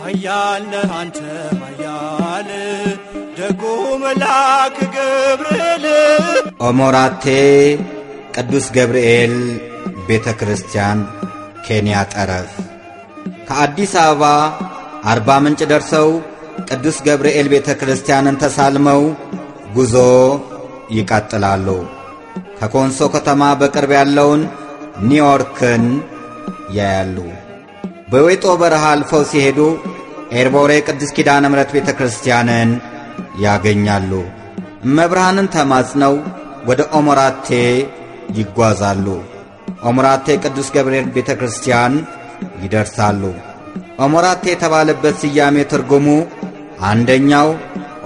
ኃያል አንተ ኃያል ደጉ መልአክ ገብርኤል ኦሞራቴ ቅዱስ ገብርኤል ቤተ ክርስቲያን ኬንያ ጠረፍ ከአዲስ አበባ አርባ ምንጭ ደርሰው ቅዱስ ገብርኤል ቤተ ክርስቲያንን ተሳልመው ጉዞ ይቀጥላሉ። ከኮንሶ ከተማ በቅርብ ያለውን ኒውዮርክን ያያሉ። በዌጦ በረሃ አልፈው ሲሄዱ ኤርቦሬ ቅዱስ ኪዳነ ምሕረት ቤተ ክርስቲያንን ያገኛሉ። እመብርሃንን ተማጽነው ወደ ኦሞራቴ ይጓዛሉ። ኦሞራቴ ቅዱስ ገብርኤል ቤተ ክርስቲያን ይደርሳሉ። ኦሞራቴ የተባለበት ስያሜ ትርጉሙ አንደኛው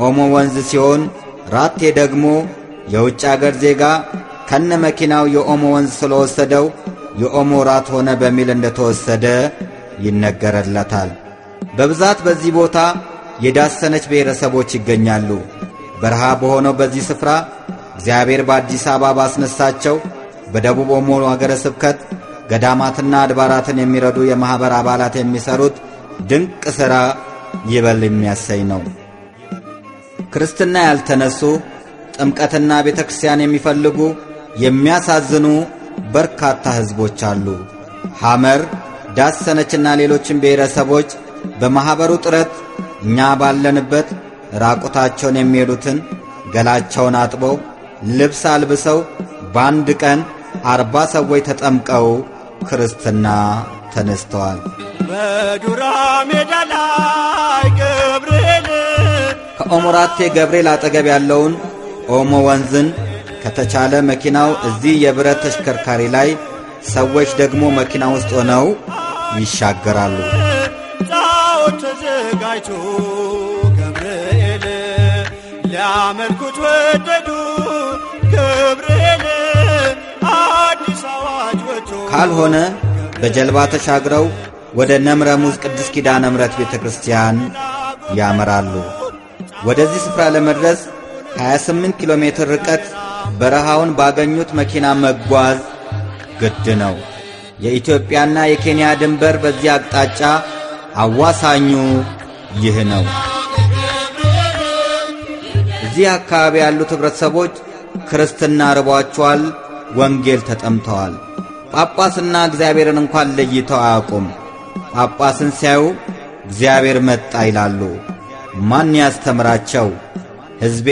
ኦሞ ወንዝ ሲሆን ራቴ ደግሞ የውጭ አገር ዜጋ ከነ መኪናው የኦሞ ወንዝ ስለወሰደው የኦሞ ራት ሆነ በሚል እንደተወሰደ ይነገረለታል። በብዛት በዚህ ቦታ የዳሰነች ብሔረሰቦች ይገኛሉ። በረሃ በሆነው በዚህ ስፍራ እግዚአብሔር በአዲስ አበባ ባስነሳቸው በደቡብ ኦሞ ሀገረ ስብከት ገዳማትና አድባራትን የሚረዱ የማኅበር አባላት የሚሰሩት ድንቅ ሥራ ይበል የሚያሰኝ ነው። ክርስትና ያልተነሱ ጥምቀትና ቤተ ክርስቲያን የሚፈልጉ የሚያሳዝኑ በርካታ ሕዝቦች አሉ። ሐመር፣ ዳሰነችና ሌሎችም ብሔረሰቦች በማኅበሩ ጥረት እኛ ባለንበት ራቁታቸውን የሚሄዱትን ገላቸውን አጥበው ልብስ አልብሰው በአንድ ቀን 40 ሰዎች ተጠምቀው ክርስትና ተነስተዋል። በዱራ ሜዳ ላይ ገብርኤል ከኦሞራቴ ገብርኤል አጠገብ ያለውን ኦሞ ወንዝን ከተቻለ መኪናው እዚህ የብረት ተሽከርካሪ ላይ ሰዎች ደግሞ መኪና ውስጥ ሆነው ይሻገራሉ። ጣዖት ተዘጋጅቶ ገብርኤል ሊያመልኩት ወደዱ። ገብርኤል አዲስ አዋጅ ወጥቶ ካልሆነ በጀልባ ተሻግረው ወደ ነምረሙዝ ቅዱስ ኪዳነ ምሕረት ቤተ ክርስቲያን ያመራሉ። ወደዚህ ስፍራ ለመድረስ 28 ኪሎ ሜትር ርቀት በረሃውን ባገኙት መኪና መጓዝ ግድ ነው። የኢትዮጵያና የኬንያ ድንበር በዚህ አቅጣጫ አዋሳኙ ይህ ነው። እዚህ አካባቢ ያሉት ህብረተሰቦች ክርስትና ርቧቸዋል፣ ወንጌል ተጠምተዋል። ጳጳስና እግዚአብሔርን እንኳን ለይተው አያውቁም። ጳጳስን ሲያዩ እግዚአብሔር መጣ ይላሉ። ማን ያስተምራቸው? ሕዝቤ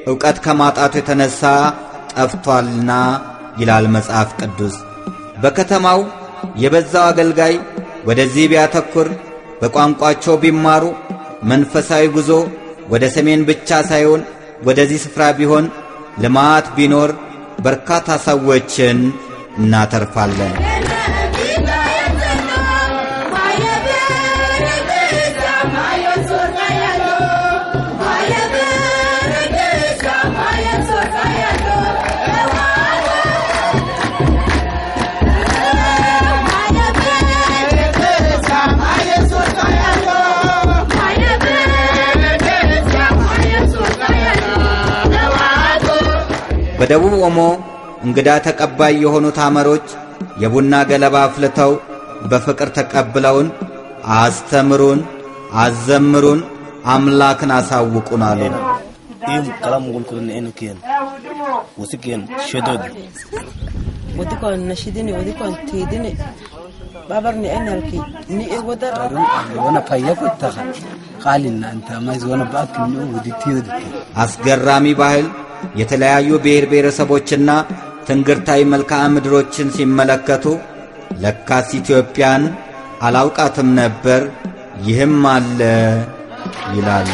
ዕውቀት ከማጣቱ የተነሣ ጠፍቷልና ይላል መጽሐፍ ቅዱስ። በከተማው የበዛው አገልጋይ ወደዚህ ቢያተኩር፣ በቋንቋቸው ቢማሩ፣ መንፈሳዊ ጉዞ ወደ ሰሜን ብቻ ሳይሆን ወደዚህ ስፍራ ቢሆን፣ ልማት ቢኖር በርካታ ሰዎችን እናተርፋለን። በደቡብ ኦሞ እንግዳ ተቀባይ የሆኑት ሐመሮች የቡና ገለባ አፍልተው በፍቅር ተቀብለውን አስተምሩን፣ አዘምሩን፣ አምላክን አሳውቁን አሉ። ይም ከላም ወልኩን እንከን ወስከን ሸደድ ወዲኮን ነሽዲኒ ወዲኮን ትዲኒ ባበርኒ አይናልኪ ኒ ወደር ወና ፈየኩት ቃልና አንተ ማይዝ ወና ባክኝ ወዲቲድ አስገራሚ ባህል የተለያዩ ብሔር ብሔረሰቦችና ትንግርታዊ መልክዓ ምድሮችን ሲመለከቱ ለካስ ኢትዮጵያን አላውቃትም ነበር ይህም አለ ይላሉ።